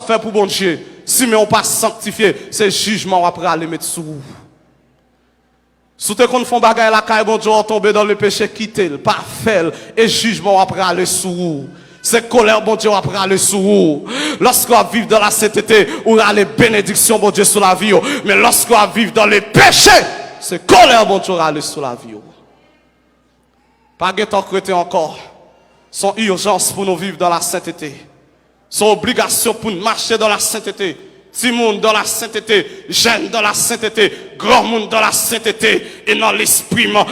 fait pour bon Dieu. Si mais on pas sanctifié, c'est jugement après aller mettre sous vous. Si tu qu'on font bagaille la caille, bon Dieu, on tombe dans le péché, quitter le, pas faire, et jugement après aller sous vous. C'est colère, bon Dieu, après aller sous vous. Lorsqu'on vit dans la sainteté, on a les bénédictions, bon Dieu, sur la vie. Mais lorsqu'on vit dans les péchés, c'est colère, bon Dieu, aller sur la vie. Pas de temps chrétien encore. Son urgence pour nous vivre dans la sainteté. Son obligation pour nous marcher dans la sainteté. Petit monde dans la sainteté, jeune dans la sainteté, grand monde dans la sainteté, et dans l'esprit, non,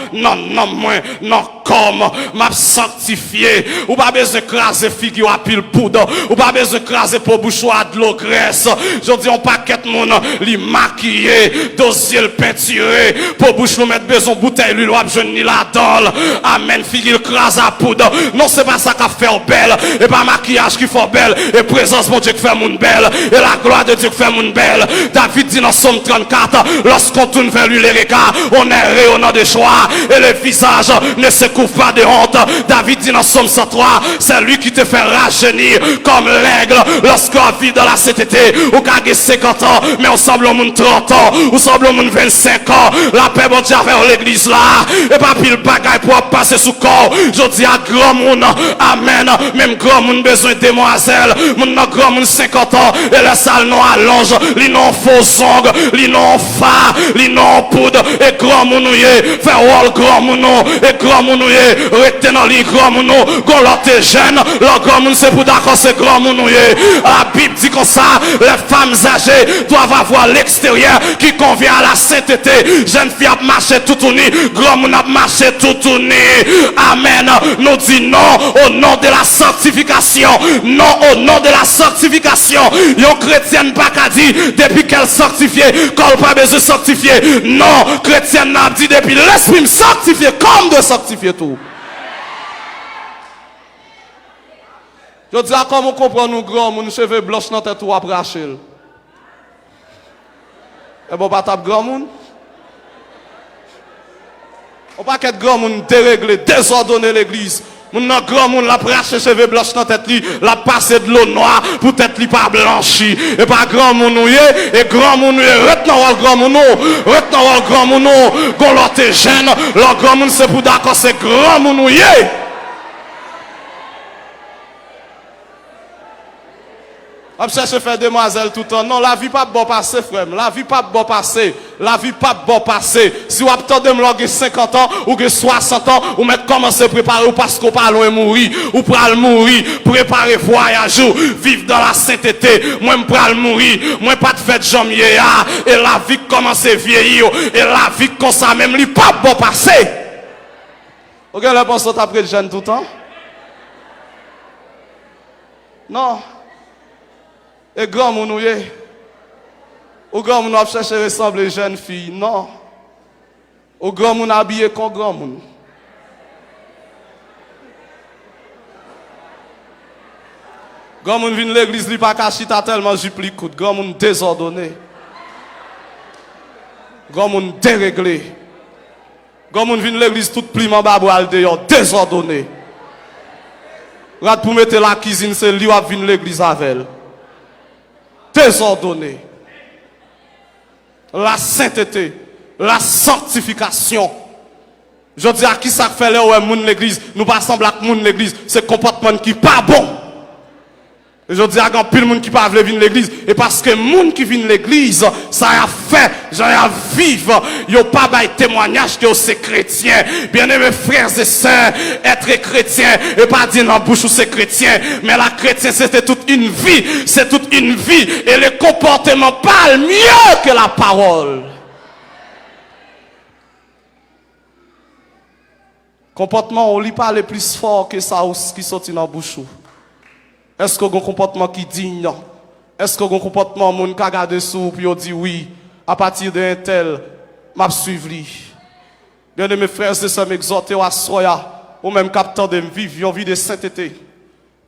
moins, non, comme, m'a sanctifié, ou pas besoin de craser figure à pile poudre, ou pas besoin de craser pour bouchon à de l'eau graisse, je dis on paquet de monde, li maquillé, dossier le peinturé, pour bouche nous mettre besoin bouteille, lui, l'ouap, je ni la dole, amen, figure crase à poudre, non, c'est pas ça qui fait belle, et pas maquillage qui fait belle, et présence, mon Dieu, qui fait moun belle, et la gloire de Dieu qui fait moun belle. David dit dans Somme 34, lorsqu'on tourne vers lui les regards, on est rayonnant de joie, et le visage ne se couvre pas de honte. David dit dans Somme 103, c'est lui qui te fait rajeunir comme l'aigle, lorsqu'on vit dans la sainteté, ou gagné 50 ans, mais on semble au monde 30 ans, ou semble au monde 25 ans, la paix bon Dieu vers l'église là, et pas pile bagaille pour passer sous corps, je dis à grand monde, amen, même grand monde besoin de demoiselle, mon grand monde 50 ans, et la salle non allonge, li non faux ongles, li non fa, li non poudre, et grand mounouye, fait wall grand mounou, et grand mounouye, rete dans li grand mounou, gon l'autre jeune, le grand moun c'est pour d'accord c'est grand mounouye. La Bible dit comme ça, les femmes âgées doivent avoir l'extérieur qui convient à la sainteté. Jeune fille a marché tout uni, grand moun a marché tout uni. Amen. Nous dit non au nom de la sanctification, non au nom de la sanctification. Yon chrétienne pas qu'à dire depuis qu'elle sanctifiée, qu'elle pas besoin de sanctifier. Non, chrétienne n'a dit depuis l'esprit me sanctifier comme de sanctifier tout. Je dis à comment on comprend nous grands, mon cheveux blancs dans tête ou après Achille. Et bon, pas tape grand monde. On pas qu'être grand monde déréglé, désordonner l'église. Mon grand monde la prache cheveux blancs dans tête li, la passer de l'eau noire pour tête li pas blanchi. Et pas grand monde et grand monde retenant le grand monde, retenant le grand monde, gon l'autre jeune, le grand monde c'est pour d'accord c'est grand monde. On cherche faire demoiselle tout le temps. Non, la vie pas bon passer, frère. La vie pas bon passer. La vie pas bon passer. Si vous attendez me loger 50 ans ou que 60 ans, ou mettre commencer à préparer ou parce qu'on pas loin mourir, ou pral mourir, préparer voyage ou vivre dans la sainteté. Moi pral mourir, moi pas de fête janvier et la vie commence à vieillir et la vie comme ça même li pas bon passer. OK, la pense après le jeune tout le temps. Non. Et grand mounouye, au grand moun a cherché ressembler jeune fille, non. Au grand moun habillé comme grand moun. Grand moun vient l'église, li pas caché tellement jupli coûte. Grand moun désordonné. Grand moun déréglé. Grand moun vient l'église tout pliement baboual dehors, désordonné. Rat pour mettre la cuisine, c'est lui qui vient l'église avec elle. Désordonné. La sainteté, la sanctification. Je dis à qui ça fait là où moun l'église, nous pas semble à moun l'église, c'est comportement qui pas bon. Et je dis à grand pile moun qui pas venir l'église et parce que moun qui vient l'église, ça a fait, j'en ai vivre, yo pas bail témoignage que c'est chrétien. Bien-aimés frères et sœurs, être chrétien et pas dire dans bouche ou c'est chrétien, mais la chrétien c'était toute une vie, c'est toute une vie et le comportement parle mieux que la parole. Comportement on lit pas le plus fort que ça qui sorti dans bouche. Est-ce que vous avez un comportement qui est digne? Est-ce que vous avez un comportement qui est regardé sous et dit oui, à partir d'un tel, je suivre lui. Bien mes frères et sœurs, m'exhorter à soya, ou même capteur de vivre une vie de sainteté,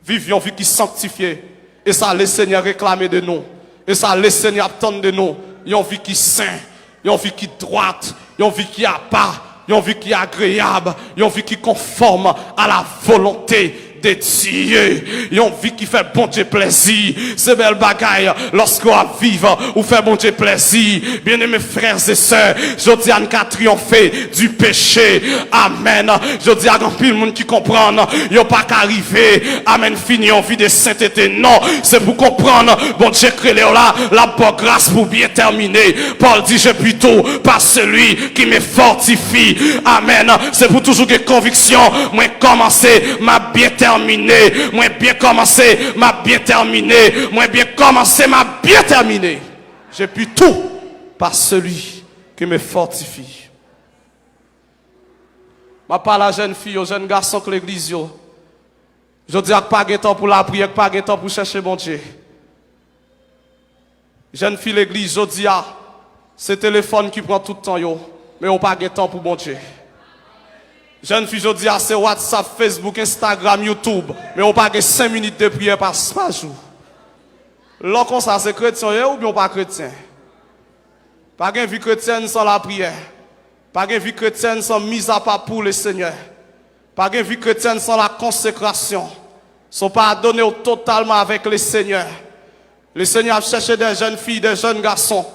vivre une vie qui est sanctifiée. Et ça, le Seigneur réclamer de nous. Et ça, le Seigneur attend de nous. Une vie qui est sainte, une vie qui est droite, une vie qui a pas, une vie qui est agréable, une vie qui est conforme à la volonté de Dieu. Une vie qui fait bon Dieu plaisir. C'est belle bagaille lorsqu'on vive ou fait bon Dieu plaisir. Bien-aimés frères et sœurs, je dis à nous triompher du péché. Amen. Je dis à grand pile monde qui comprend, il n'y a pas qu'arriver. Amen. Fini en vie de sainteté. Non, c'est pour comprendre. Bon Dieu crée là, la bonne grâce pour bien terminer. Paul dit, je plutôt par celui qui me fortifie. Amen. C'est pour toujours que conviction. Moi commencer, m'a bien terminé. Moi bien commencé, m'a bien terminé. Moi bien commencé, m'a bien terminé. J'ai pu tout par celui qui me fortifie. Je parle à la jeune fille, aux jeunes garçons que l'église. Je dis à pas de temps pour la prière, pas de temps pour chercher mon Dieu. Jeune fille l'église, je dis à c'est le téléphone qui prend tout le temps, mais on pas de temps pour mon Dieu. Jeune fille, je dis à c'est WhatsApp, Facebook, Instagram, YouTube, mais on pas de 5 minutes de prière par jour. Lorsqu'on ça c'est chrétien ou bien pas chrétien. Pas de vie chrétienne sans la prière. Pas de vie chrétienne sans mise à part pour le Seigneur. Pas de vie chrétienne sans la consécration. Sont pas donnés totalement avec le Seigneur. Le Seigneur a cherché des jeunes filles, des jeunes garçons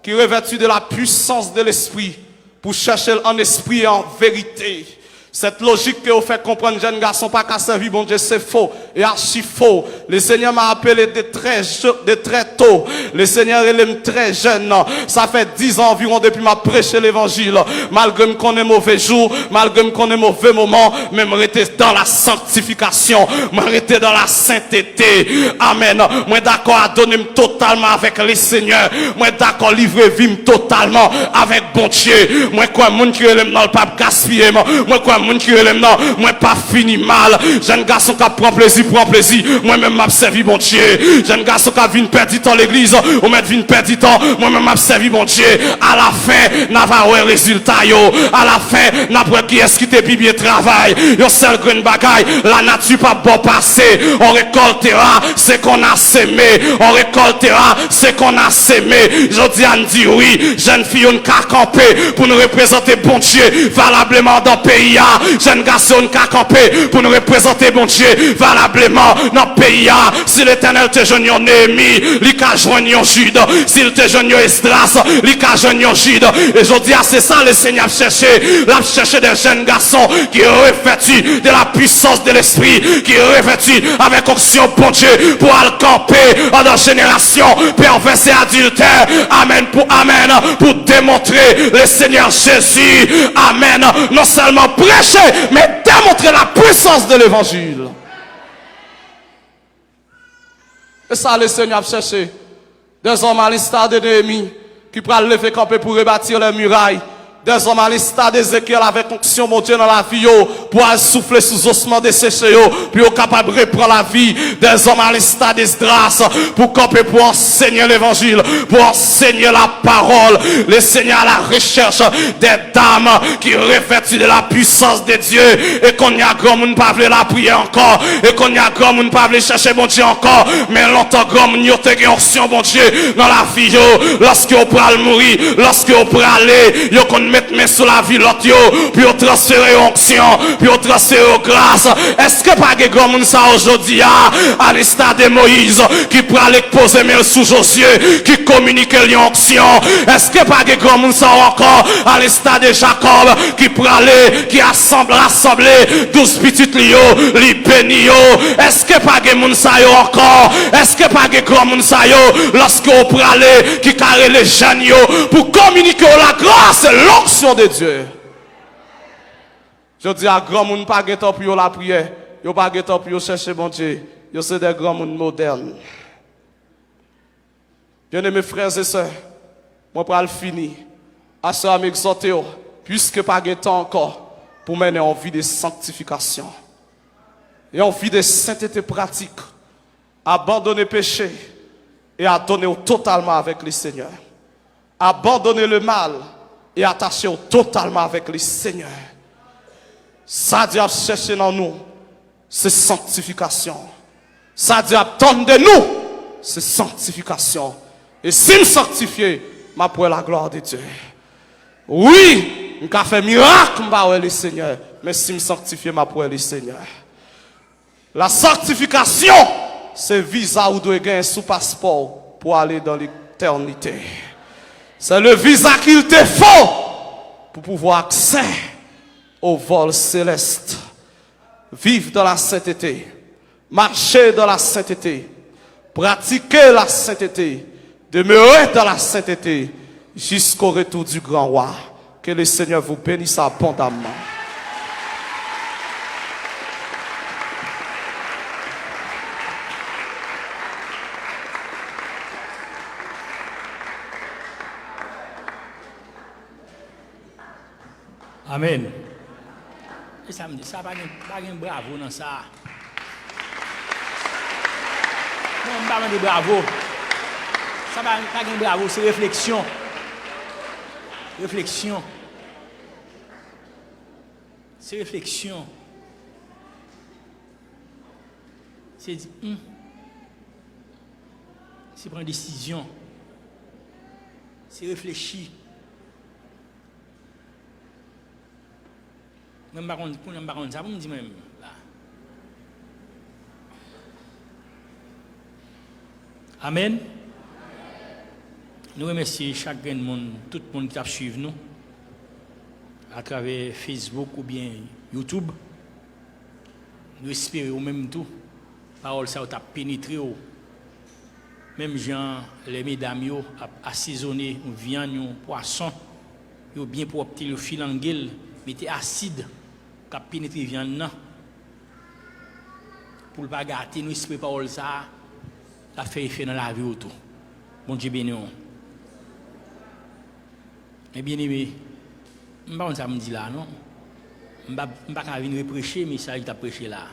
qui revêtus de la puissance de l'esprit pour chercher en esprit et en vérité. Cette logique que vous fait comprendre, jeunes garçons, pas qu'à servir, bon Dieu, c'est faux et archi faux. Le Seigneur m'a appelé de très tôt. Le Seigneur, il est très jeune. Ça fait 10 ans environ depuis m'a prêché l'évangile. Malgré qu'on ait mauvais jours, malgré qu'on ait mauvais moments, même rester dans la sanctification, rester dans la sainteté. Amen. Moi d'accord à donner totalement avec le Seigneur. Moi d'accord livrer vie totalement avec bon Dieu. Moi quoi, moun qui est dans le pape gaspiller. Moi quoi, moun qui est non, moi pas fini mal. Jeune garçon qui prend plaisir, moi même m'a servi bon Dieu. Jeune garçon qui vient perdre temps l'église, ou même vient perdre temps, moi même m'a servi bon Dieu. À la fin, n'a pas un résultat yo. À la fin, n'a pas qui est-ce qui te bien travail. Yo seul green bagaille, la nature pas bon passé. On récoltera ce qu'on a sémé. On récoltera ce qu'on a sémé. Je dis à dire oui, jeune fille on ka camper pour nous représenter bon Dieu valablement dans le pays. Jeune garçon qui a campé pour nous représenter bon Dieu valablement dans le pays. Si l'Éternel te joigne en Néhémie, il a joigné en Jude. S'il te joigne en Esdras, il a joigné en Jude. Et je dis, c'est ça le Seigneur cherché. Il a cherché des jeunes garçons qui sont revêtus de la puissance de l'esprit, qui sont revêtus avec onction bon Dieu pour aller camper dans la génération perverse et adultère. Amen pour démontrer le Seigneur Jésus. Amen. Non seulement prêcher, mais démontrer la puissance de l'évangile. Et ça, le Seigneur a cherché des hommes à l'instar de Néhémie qui pourraient lever camper pour rebâtir les murailles. Des hommes à l'instar d'Ézéchiel avec onction, mon Dieu, dans la vie, pour souffler sous ossements desséchés, puis au capable de reprendre la vie. Des hommes à l'instar d'Esdras pour camper, pour enseigner l'évangile, pour enseigner la parole. Le Seigneur à la recherche des dames qui revêtent de la puissance de Dieu, et qu'on y a grand monde pas veut la prière encore, et qu'on y a grand monde pas veut chercher mon Dieu encore, mais longtemps grand monde y a une onction, mon Dieu, dans la vie, lorsque on pourra mourir, lorsque on pourra aller, yo qu'on mettre main sur la vie l'autre, puis on transférer onction, puis on transférer grâce. Est-ce que pas de grand monde ça aujourd'hui, à l'instar de Moïse, qui pourra aller poser main sous Josué, qui communique l'onction? Est-ce que pas de grand monde ça encore, à l'instar de Jacob, qui pourra aller, qui rassembler 12 petites lios, les bénio? Est-ce que pas de monde ça encore? Est-ce que pas de grand monde ça lorsque on pourra aller, qui carré les jeunes pour communiquer la grâce et l'onction de Dieu? Je dis à grand monde pas de temps pour la prière, yo pas de temps pour chercher bon Dieu, yo c'est des grands monde modernes. Bien-aimés frères et sœurs, moi pour le finir, à ce à m'exhorter, puisque pas de temps encore pour mener en vie de sanctification et en vie de sainteté pratique, abandonner le péché et à donner totalement avec le Seigneur. Abandonner le mal et attacher totalement avec le Seigneur. Ça Dieu a cherché dans nous, c'est sanctification. Ça Dieu attend de nous, c'est sanctification. Et si me sanctifier, ma pour la gloire de Dieu. Oui, je fait miracle, le Seigneur, mais si me sanctifier, ma pour le Seigneur. La sanctification, c'est visa ou doit gagner sous passeport pour aller dans l'éternité. C'est le visa qu'il te faut pour pouvoir accéder au vol céleste. Vivre dans la sainteté, marcher dans la sainteté, pratiquer la sainteté, demeurer dans la sainteté jusqu'au retour du grand roi. Que le Seigneur vous bénisse abondamment. Amen. Et ça me dit, ça pas un bravo dans ça. Non, pas de bravo. Ça pas un bravo, c'est réflexion. Réflexion. C'est réflexion. C'est dire, c'est prendre une décision. C'est réfléchir. Même par contre, ça me dit même. Là. Amen. Nous remercions chaque monde, tout le monde qui a suivi nous à travers Facebook ou bien YouTube. Nous espérons même tout. Parole ça a pénétré. Même gens, les mesdames, ont assaisonné viande, poisson, ils ont bien propre le fil en gueule, mettez acide, qui a pénétré viande. Pour ne pas gâter, nous espérons parole ça, ça fait effet dans la vie autour. Bon Dieu béni. Et bien aimé, je ne sais pas si ça me dit là, non? Je ne vais pas venir prêcher, mais ça, il t'a prêché là.